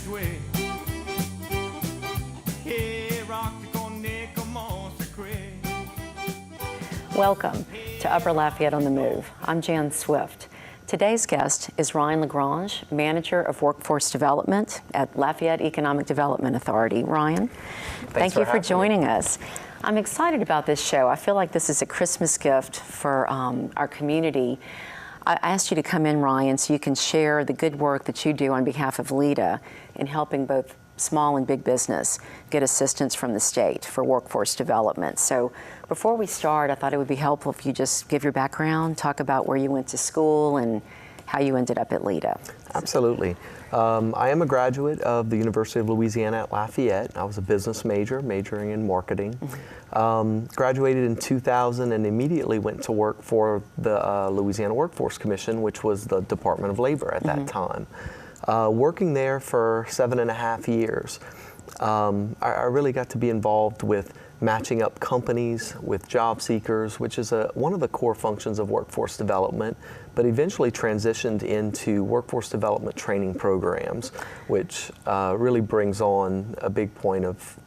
way. Welcome to Upper Lafayette on the Move. I'm Jan Swift. Today's guest is Ryan LaGange, Manager of Workforce Development at Lafayette Economic Development Authority. Ryan, thank you for joining us. I'm excited about this show. I feel like this is a Christmas gift for our community. I asked you to come in, Ryan, so you can share the good work that you do on behalf of LEDA in helping both small and big business get assistance from the state for workforce development. So before we start, I thought it would be helpful if you just give your background, talk about where you went to school and how you ended up at LEDA. Absolutely. I am a graduate of the University of Louisiana at Lafayette. I was a business major, majoring in marketing. Graduated in 2000 and immediately went to work for the Louisiana Workforce Commission, which was the Department of Labor at that time. Working there for 7.5 years, I really got to be involved with matching up companies with job seekers, which is one of the core functions of workforce development, but eventually transitioned into workforce development training programs, which really brings on a big point of,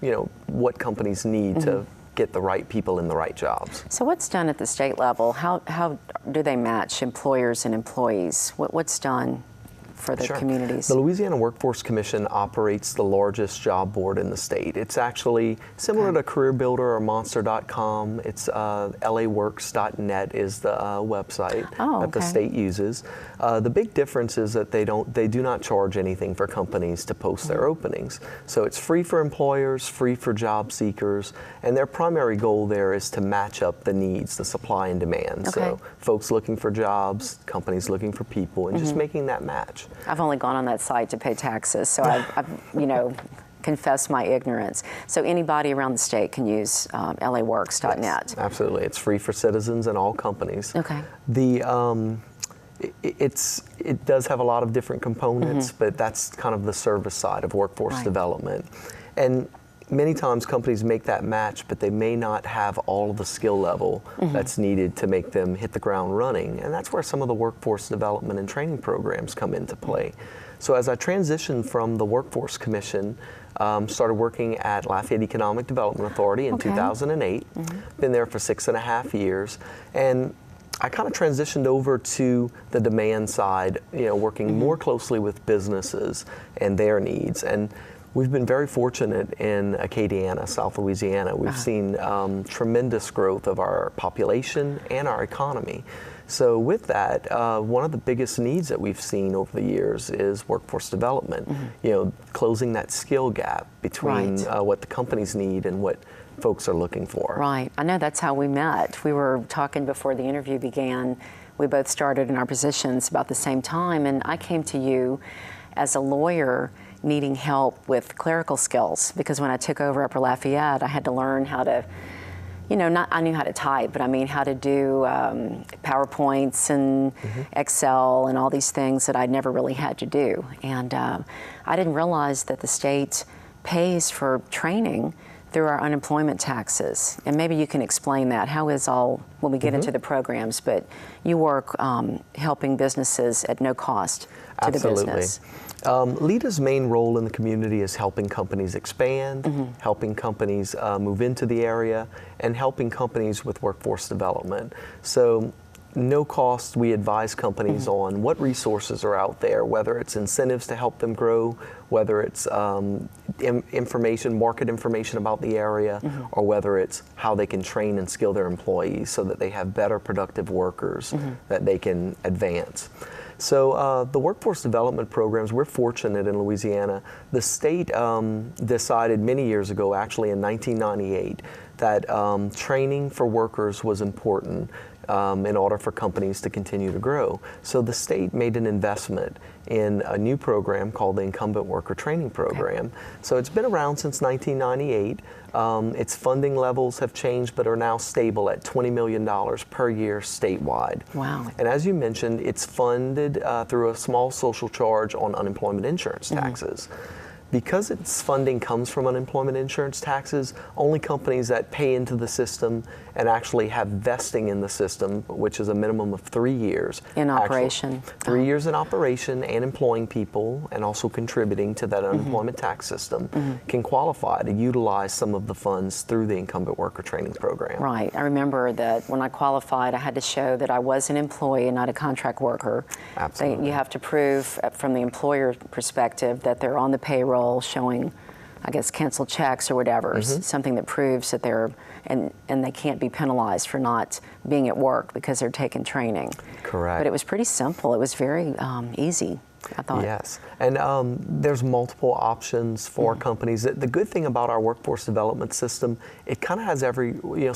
what companies need to get the right people in the right jobs. So what's done at the state level? How do they match employers and employees? What's done for the communities? The Louisiana Workforce Commission operates the largest job board in the state. It's actually similar to CareerBuilder or Monster.com. It's laworks.net is the website that the state uses. The big difference is that they do not charge anything for companies to post their openings. So it's free for employers, free for job seekers, and their primary goal there is to match up the needs, the supply and demand. So folks looking for jobs, companies looking for people, and just making that match. I've only gone on that site to pay taxes, so I've confess my ignorance. So anybody around the state can use laworks.net. Yes, absolutely. It's free for citizens and all companies. Okay. It does have a lot of different components, but that's kind of the service side of workforce development. And many times companies make that match, but they may not have all of the skill level that's needed to make them hit the ground running. And that's where some of the workforce development and training programs come into play. So as I transitioned from the Workforce Commission, started working at Lafayette Economic Development Authority in 2008, been there for 6.5 years. And I kind of transitioned over to the demand side, working more closely with businesses and their needs. And we've been very fortunate in Acadiana, South Louisiana. We've seen tremendous growth of our population and our economy. So with that, one of the biggest needs that we've seen over the years is workforce development, closing that skill gap between what the companies need and what folks are looking for. Right. I know that's how we met. We were talking before the interview began. We both started in our positions about the same time, and I came to you as a lawyer needing help with clerical skills, because when I took over Upper Lafayette, I had to learn how to, I knew how to type, but I mean how to do PowerPoints and Excel and all these things that I'd never really had to do. And I didn't realize that the state pays for training through our unemployment taxes. And maybe you can explain that. How is all, when we get into the programs, but you work helping businesses at no cost to the business. LEDA's main role in the community is helping companies expand, helping companies move into the area, and helping companies with workforce development. So no cost, we advise companies on what resources are out there, whether it's incentives to help them grow, whether it's information, market information about the area, or whether it's how they can train and skill their employees so that they have better productive workers that they can advance. So the workforce development programs, we're fortunate in Louisiana. The state decided many years ago, actually in 1998, that training for workers was important in order for companies to continue to grow. So the state made an investment in a new program called the Incumbent Worker Training Program. So it's been around since 1998. Its funding levels have changed but are now stable at $20 million per year statewide. Wow. And as you mentioned, it's funded through a small social charge on unemployment insurance taxes. because its funding comes from unemployment insurance taxes, only companies that pay into the system and actually have vesting in the system, which is a minimum of 3 years. In operation. 3 years in operation and employing people and also contributing to that unemployment tax system can qualify to utilize some of the funds through the incumbent worker training program. Right. I remember that when I qualified, I had to show that I was an employee and not a contract worker. Absolutely. You have to prove from the employer perspective that they're on the payroll, showing, I guess, canceled checks or whatever, something that proves that they're, and they can't be penalized for not being at work because they're taking training. Correct. But it was pretty simple. It was very easy, I thought. Yes, and there's multiple options for companies. The good thing about our workforce development system, it kind of has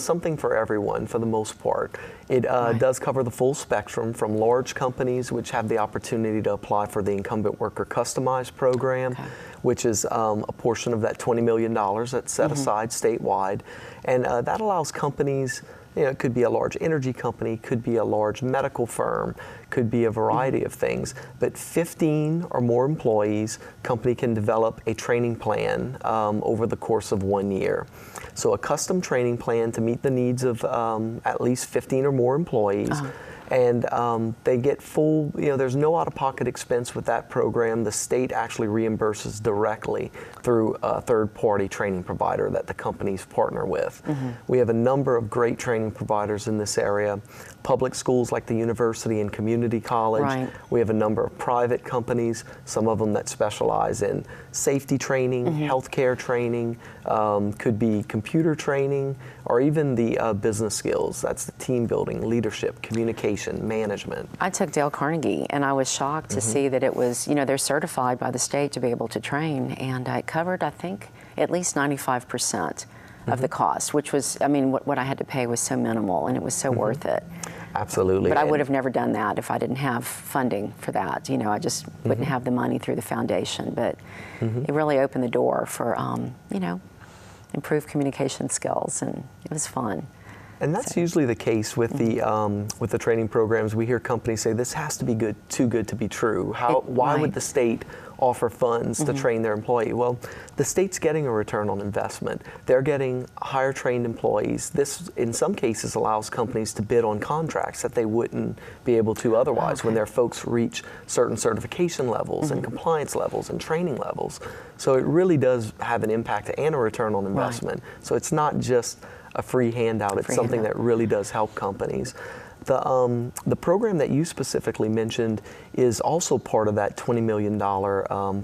something for everyone for the most part. It does cover the full spectrum from large companies, which have the opportunity to apply for the incumbent worker customized program, which is a portion of that $20 million that's set aside statewide, and that allows companies. It could be a large energy company, could be a large medical firm, could be a variety of things. But 15 or more employees, company can develop a training plan over the course of 1 year. So a custom training plan to meet the needs of at least 15 or more employees. And they get full, there's no out-of-pocket expense with that program. The state actually reimburses directly through a third-party training provider that the companies partner with. We have a number of great training providers in this area. Public schools like the university and community college. Right. We have a number of private companies, some of them that specialize in safety training, healthcare training, could be computer training, or even the business skills. That's the team building, leadership, communication, management. I took Dale Carnegie, and I was shocked to see that it was, they're certified by the state to be able to train, and it covered, I think, at least 95% of the cost, which was, what I had to pay was so minimal, and it was so worth it. Absolutely. But I would have never done that if I didn't have funding for that. I just wouldn't have the money through the foundation. But it really opened the door for, improved communication skills, and it was fun. And that's usually the case with the training programs. We hear companies say, "This has to be too good to be true." Why would the state offer funds to train their employee? Well, the state's getting a return on investment. They're getting higher trained employees. This, in some cases, allows companies to bid on contracts that they wouldn't be able to otherwise when their folks reach certain certification levels and compliance levels and training levels. So it really does have an impact and a return on investment. So it's not just a free handout. It's something that really does help companies. The program that you specifically mentioned is also part of that $20 million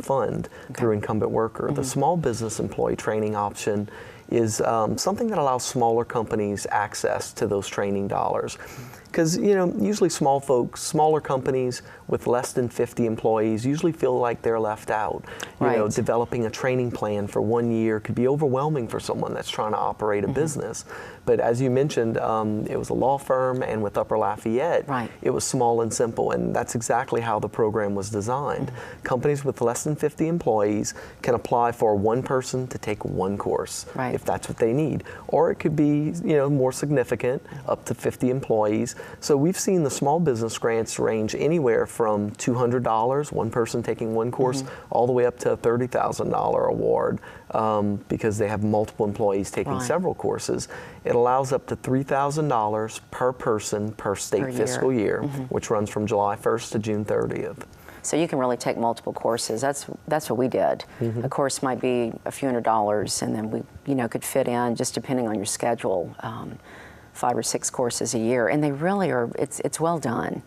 fund through incumbent worker. The small business employee training option is something that allows smaller companies access to those training dollars. Because, usually smaller companies with less than 50 employees usually feel like they're left out. Developing a training plan for 1 year could be overwhelming for someone that's trying to operate a business. But as you mentioned, it was a law firm, and with Upper Lafayette, it was small and simple, and that's exactly how the program was designed. Companies with less than 50 employees can apply for one person to take one course, if that's what they need. Or it could be, more significant, up to 50 employees. So we've seen the small business grants range anywhere from $200, one person taking one course, all the way up to a $30,000 award because they have multiple employees taking several courses. It allows up to $3,000 per person per state fiscal year, which runs from July 1st to June 30th. So you can really take multiple courses. That's what we did. A course might be a few $100s, and then we could fit in, just depending on your schedule, 5 or 6 courses a year, and they really are. It's well done.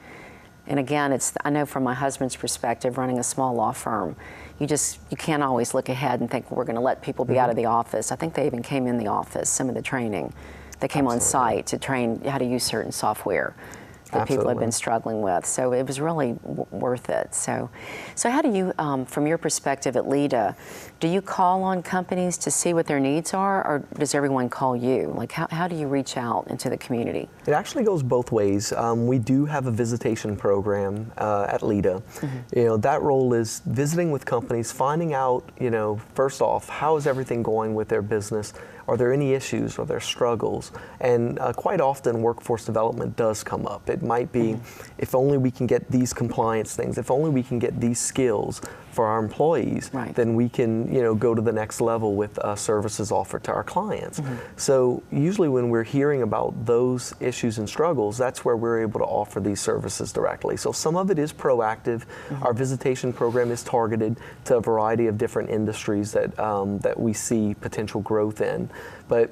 And again, I know from my husband's perspective, running a small law firm, you can't always look ahead and think, well, we're going to let people be out of the office. I think they even came in the office, some of the training. They came on site to train how to use certain software that people have been struggling with. So it was really worth it. So how do you, from your perspective at LEDA, do you call on companies to see what their needs are, or does everyone call you? Like, how do you reach out into the community? It actually goes both ways. We do have a visitation program at LEDA. That role is visiting with companies, finding out, first off, how is everything going with their business? are there any issues, are there struggles? And quite often workforce development does come up. It might be, if only we can get these compliance things, if only we can get these skills for our employees, then we can go to the next level with services offered to our clients. So usually when we're hearing about those issues and struggles, that's where we're able to offer these services directly. So some of it is proactive. Our visitation program is targeted to a variety of different industries that we see potential growth in. But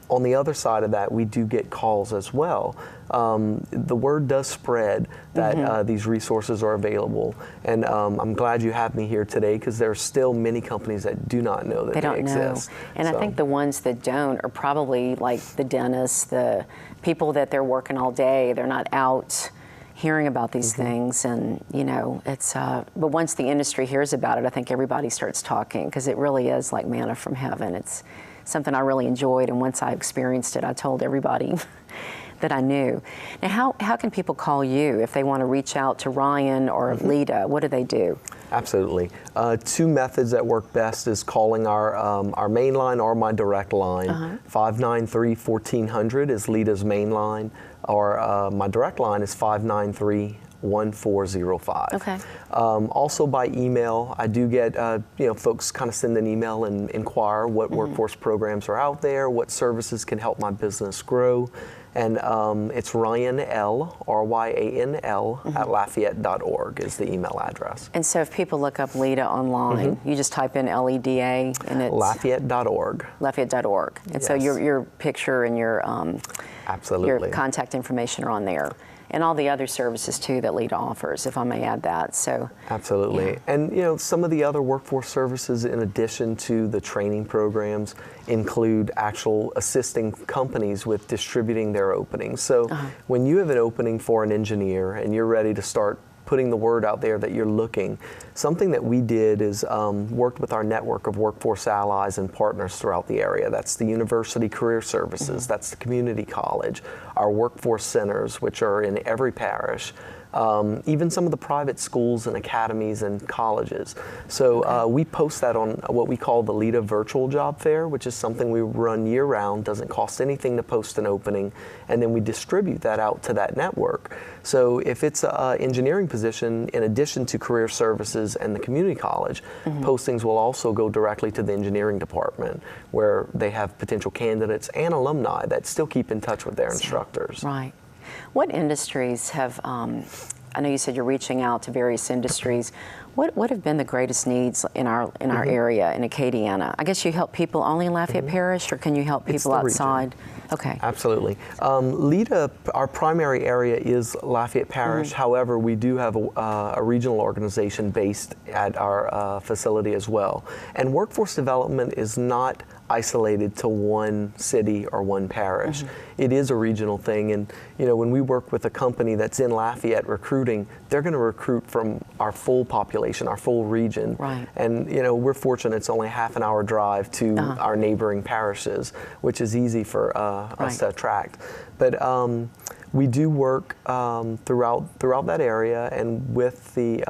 on the other side of that, we do get calls as well. The word does spread that these resources are available, and I'm glad you have me here today, because there are still many companies that do not know that they exist. And I think the ones that don't are probably like the dentists, the people that they're working all day. They're not out hearing about these things, and it's but once the industry hears about it, I think everybody starts talking, because it really is like manna from heaven. It's something I really enjoyed, and once I experienced it, I told everybody that I knew. Now, how can people call you if they want to reach out to Ryan or LEDA? What do they do? Absolutely. Two methods that work best is calling our main line or my direct line. 593-1400 is LEDA's main line, or my direct line is 593-1405. Okay. Also by email, I do get folks kind of send an email and inquire what workforce programs are out there, what services can help my business grow, and it's Ryan L, R-Y-A-N-L at Lafayette.org is the email address. And so if people look up LEDA online, you just type in LEDA and it's Lafayette.org. Lafayette.org. And so your picture and your absolutely, your contact information are on there. And all the other services too that LEDA offers, if I may add that. So absolutely. And some of the other workforce services, in addition to the training programs, include actual assisting companies with distributing their openings. So when you have an opening for an engineer and you're ready to start putting the word out there that you're looking, something that we did is worked with our network of workforce allies and partners throughout the area. That's the University Career Services, that's the community college, our workforce centers, which are in every parish, even some of the private schools and academies and colleges. So we post that on what we call the LEDA Virtual Job Fair, which is something we run year-round, doesn't cost anything to post an opening, and then we distribute that out to that network. So if it's an engineering position, in addition to career services and the community college, postings will also go directly to the engineering department, where they have potential candidates and alumni that still keep in touch with their instructors. Right. What industries have, I know you said you're reaching out to various industries. What have been the greatest needs in our area in Acadiana? I guess you help people only in Lafayette Parish, or can you help people outside? Okay. Absolutely. LEDA, our primary area is Lafayette Parish. However, we do have a regional organization based at our facility as well. And workforce development is not isolated to one city or one parish. It is a regional thing, and when we work with a company that's in Lafayette recruiting, they're going to recruit from our full population, our full region. Right. And we're fortunate it's only a half-an-hour drive to our neighboring parishes, which is easy for us to attract. But we do work throughout that area, and with the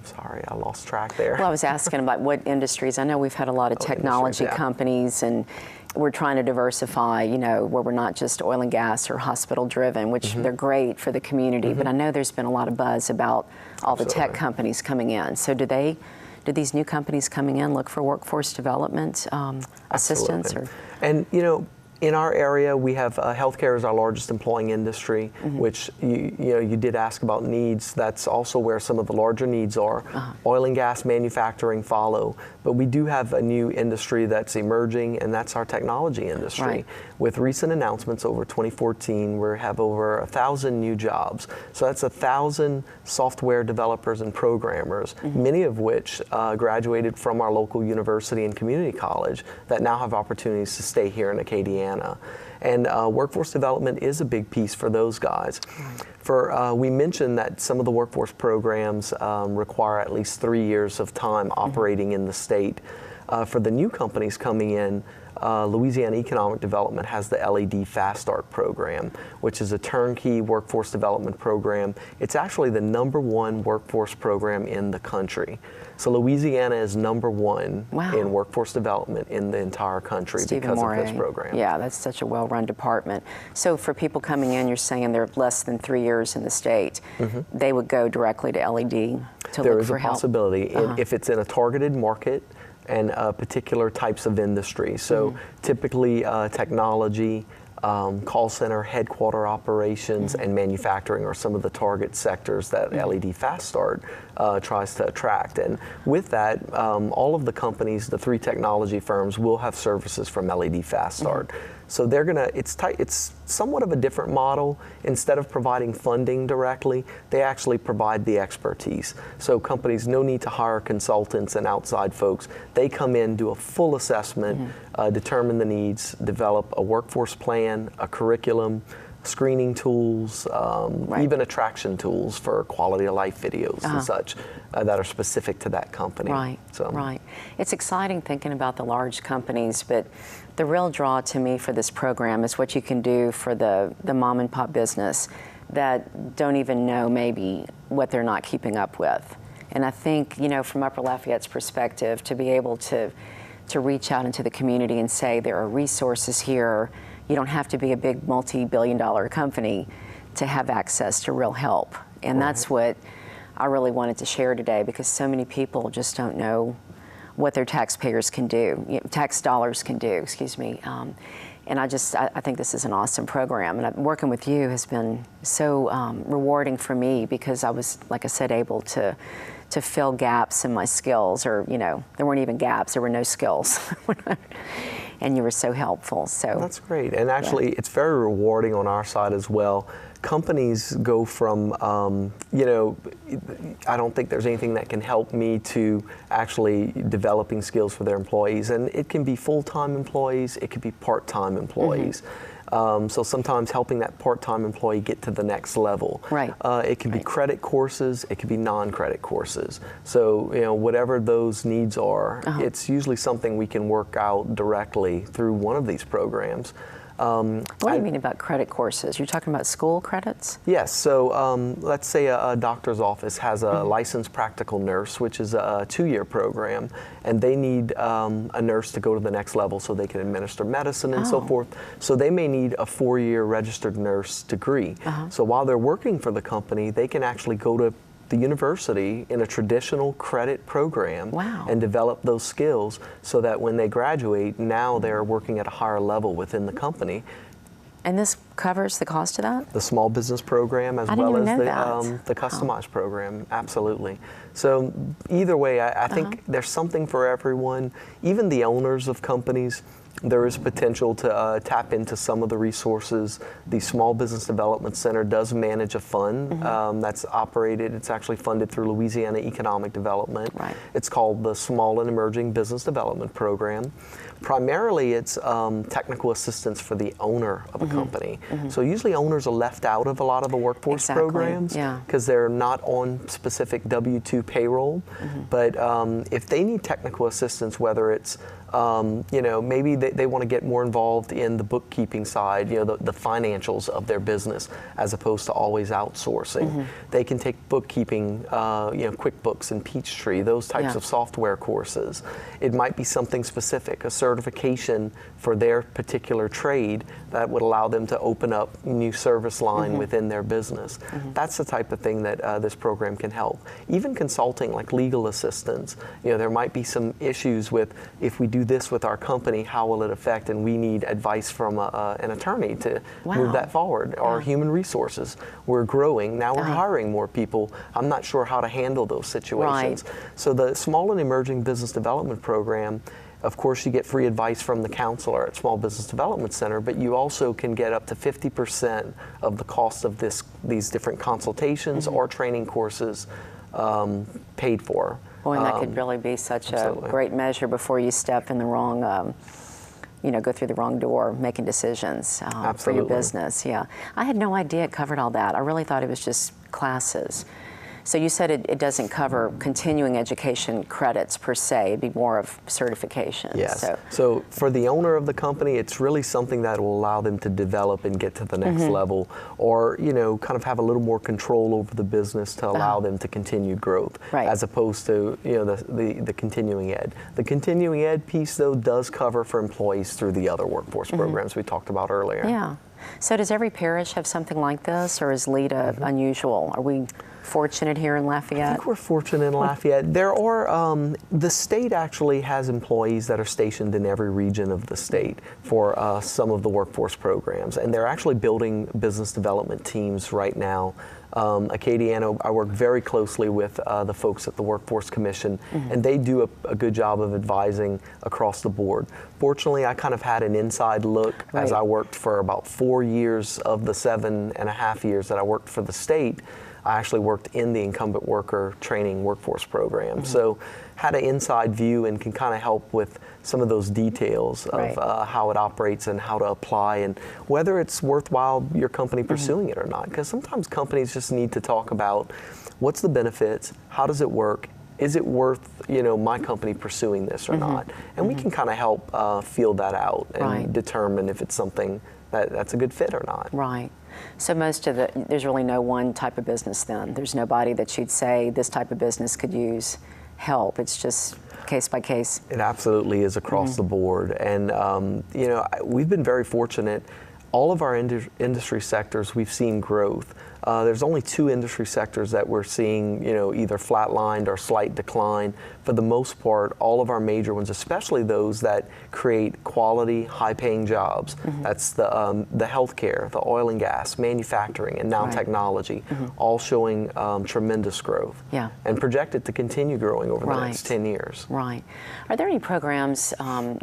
sorry, I lost track there. Well, I was asking about what industries. I know we've had a lot of technology companies, and we're trying to diversify, where we're not just oil and gas or hospital driven, which they're great for the community, but I know there's been a lot of buzz about all the tech companies coming in. So do these new companies coming in look for workforce development assistance? Or? And in our area, we have healthcare is our largest employing industry, which you did ask about needs. That's also where some of the larger needs are. Oil and gas manufacturing follow, but we do have a new industry that's emerging, and that's our technology industry. With recent announcements over 2014, we have over 1,000 new jobs. So that's 1,000 software developers and programmers, many of which graduated from our local university and community college that now have opportunities to stay here in Acadiana. And workforce development is a big piece for those guys. We mentioned that some of the workforce programs require at least 3 years of time operating in the state. For the new companies coming in, Louisiana Economic Development has the LED Fast Start program, which is a turnkey workforce development program. It's actually the #1 workforce program in the country. So Louisiana is #1 in workforce development in the entire country because of this program. Yeah, that's such a well-run department. So for people coming in, you're saying they're less than 3 years in the state, they would go directly to LED to look for help? There is a possibility. If it's in a targeted market, and particular types of industry. So typically technology, call center, headquarter operations, and manufacturing are some of the target sectors that LED Fast Start tries to attract. And with that, all of the companies, the 3 technology firms, will have services from LED Fast Start. So they're gonna, it's somewhat of a different model. Instead of providing funding directly, they actually provide the expertise. So companies, no need to hire consultants and outside folks. They come in, do a full assessment, determine the needs, develop a workforce plan, a curriculum, screening tools, even attraction tools for quality of life videos and such that are specific to that company. Right. It's exciting thinking about the large companies, but the real draw to me for this program is what you can do for the mom and pop business that don't even know maybe what they're not keeping up with. And I think, you know, from Upper Lafayette's perspective, to be able to reach out into the community and say there are resources here. You don't have to be a big multi-billion-dollar company to have access to real help. And that's what I really wanted to share today, because so many people just don't know what their taxpayers can do, tax dollars can do, excuse me. And I think this is an awesome program. And working with you has been so rewarding for me, because I was, like I said, able to fill gaps in my skills, or, you know, there weren't even gaps, there were no skills. And you were so helpful. So that's great. And actually, it's very rewarding on our side as well. Companies go from, you know, I don't think there's anything that can help me to actually developing skills for their employees. And it can be full-time employees, it could be part-time employees. So sometimes helping that part-time employee get to the next level. It can be credit courses, it can be non-credit courses. So, you know, whatever those needs are, it's usually something we can work out directly through one of these programs. What do you mean about credit courses? You're talking about school credits? Yes. So let's say a doctor's office has a licensed practical nurse, which is a 2-year program, and they need a nurse to go to the next level so they can administer medicine and so forth. So they may need a 4-year registered nurse degree. So while they're working for the company, they can actually go to the university in a traditional credit program and develop those skills, so that when they graduate, now they're working at a higher level within the company. And this covers the cost of that? The small business program, as well as the customized program, absolutely. So either way, I think there's something for everyone. Even the owners of companies, there is potential to tap into some of the resources. The Small Business Development Center does manage a fund that's operated. It's actually funded through Louisiana Economic Development. It's called the Small and Emerging Business Development Program. Primarily, it's technical assistance for the owner of a company. So usually owners are left out of a lot of the workforce programs because they're not on specific W-2 payroll. But if they need technical assistance, whether it's you know, maybe they want to get more involved in the bookkeeping side, you know, the financials of their business, as opposed to always outsourcing. They can take bookkeeping, you know, QuickBooks and Peachtree, those types of software courses. It might be something specific, a certification for their particular trade that would allow them to open up a new service line within their business. That's the type of thing that this program can help. Even consulting, like legal assistance. You know, there might be some issues with, if we do this with our company, how will it affect, and we need advice from an attorney to move that forward. Or human resources, we're growing, now we're hiring more people, I'm not sure how to handle those situations. So the Small and Emerging Business Development Program, of course, you get free advice from the counselor at Small Business Development Center, but you also can get up to 50% of the cost of these different consultations or training courses paid for. Boy, and that could really be such a great measure before you step in the wrong, you know, go through the wrong door making decisions for your business. I had no idea it covered all that. I really thought it was just classes. So you said it doesn't cover continuing education credits per se. It'd be more of certification. Yes. So for the owner of the company, it's really something that will allow them to develop and get to the next level, or kind of have a little more control over the business to allow them to continue growth, as opposed to the continuing ed. The continuing ed piece, though, does cover for employees through the other workforce programs we talked about earlier. Yeah. So does every parish have something like this, or is LEDA unusual? Are we fortunate here in Lafayette? I think we're fortunate in Lafayette. There are, the state actually has employees that are stationed in every region of the state for some of the workforce programs, and they're actually building business development teams right now. Acadiana, I work very closely with the folks at the Workforce Commission, and they do a good job of advising across the board. Fortunately, I kind of had an inside look as I worked for about 4 years of the 7.5 years that I worked for the state. I actually worked in the incumbent worker training workforce program. So had an inside view and can kind of help with some of those details of how it operates and how to apply and whether it's worthwhile your company pursuing it or not. Because sometimes companies just need to talk about what's the benefits, how does it work, is it worth my company pursuing this or not? And we can kind of help feel that out and determine if it's something that's a good fit or not. Right. So there's really no one type of business then. There's nobody that you'd say this type of business could use help. It's just case by case. It absolutely is across the board. And, we've been very fortunate. All of our industry sectors, we've seen growth. There's only 2 industry sectors that we're seeing, either flatlined or slight decline. For the most part, all of our major ones, especially those that create quality, high-paying jobs. That's the healthcare, the oil and gas, manufacturing, and now technology, all showing tremendous growth. Yeah. And projected to continue growing over the next 10 years. Right. Are there any programs,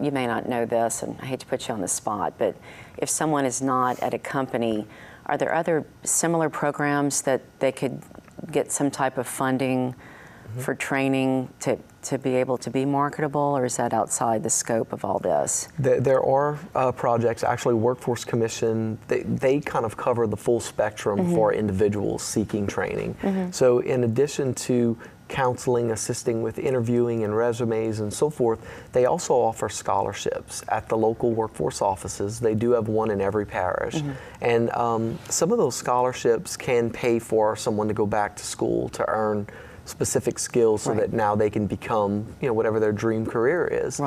you may not know this, and I hate to put you on the spot, but if someone is not at a company, are there other similar programs that they could get some type of funding for training to be able to be marketable, or is that outside the scope of all this? There are projects, actually Workforce Commission, they kind of cover the full spectrum for individuals seeking training. So in addition to counseling, assisting with interviewing and resumes and so forth, they also offer scholarships at the local workforce offices. They do have one in every parish. And some of those scholarships can pay for someone to go back to school to earn specific skills so that now they can become, whatever their dream career is.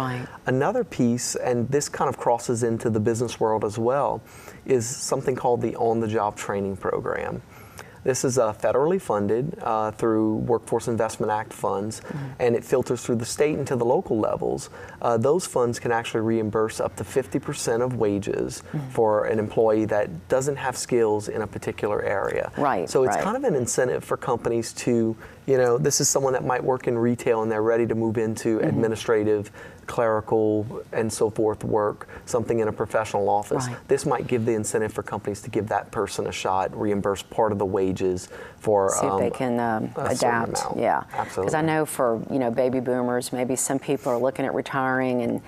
Another piece, and this kind of crosses into the business world as well, is something called the On-the-Job Training Program. This is federally funded through Workforce Investment Act funds, and it filters through the state and to the local levels. Those funds can actually reimburse up to 50% of wages for an employee that doesn't have skills in a particular area. So it's kind of an incentive for companies to, this is someone that might work in retail and they're ready to move into administrative, clerical, and so forth work, something in a professional office. This might give the incentive for companies to give that person a shot, reimburse part of the wages for see if they can adapt. Yeah, absolutely. Because I know for baby boomers, maybe some people are looking at retiring, and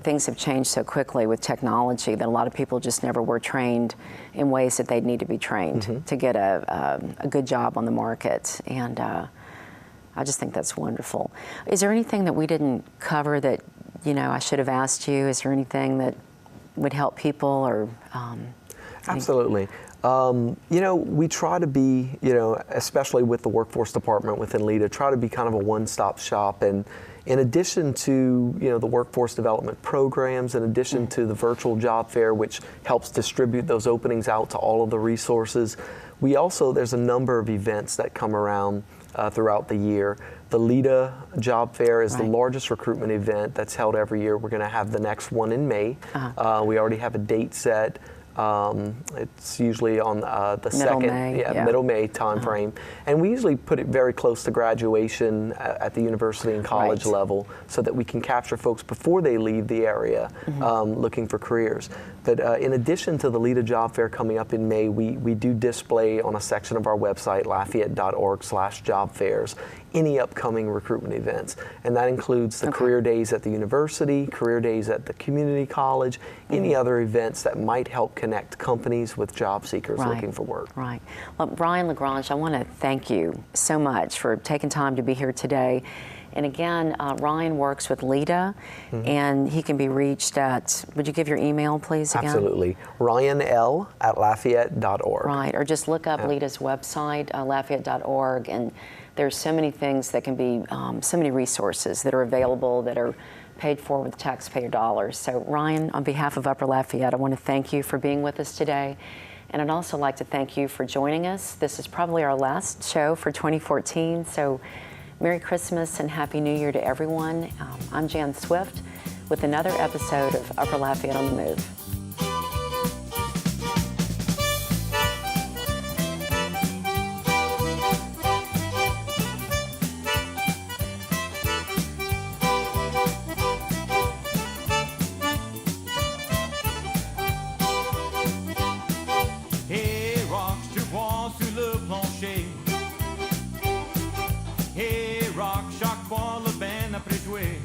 things have changed so quickly with technology that a lot of people just never were trained in ways that they'd need to be trained to get a good job on the market. And I just think that's wonderful. Is there anything that we didn't cover that, I should have asked you? Is there anything that would help people or? Absolutely. We try to be, especially with the workforce department within LEDA, try to be kind of a one-stop shop. And in addition to, the workforce development programs, in addition to the virtual job fair, which helps distribute those openings out to all of the resources, there's a number of events that come around throughout the year. The LEDA Job Fair is the largest recruitment event that's held every year. We're going to have the next one in May. We already have a date set. It's usually on the middle May time frame, and we usually put it very close to graduation at the university and college level, so that we can capture folks before they leave the area looking for careers. But in addition to the LEDA Job Fair coming up in May, we do display on a section of our website, lafayette.org/job fairs, any upcoming recruitment events. And that includes the career days at the university, career days at the community college, any other events that might help connect connect companies with job seekers Right. looking for work. Right. Well, Brian LaGange, I want to thank you so much for taking time to be here today. And again, Ryan works with LEDA, and he can be reached at, would you give your email, please, again? Absolutely. RyanL@Lafayette.org. Right, or just look up LEDA's website, Lafayette.org, and there's so many things that can be, so many resources that are available that are paid for with taxpayer dollars. So Ryan, on behalf of Upper Lafayette, I want to thank you for being with us today. And I'd also like to thank you for joining us. This is probably our last show for 2014, so Merry Christmas and Happy New Year to everyone. I'm Jan Swift with another episode of Upper Lafayette on the Move. Hey, rocks, je vois sur le plancher. Hey, rock, chaque fois le band après joué.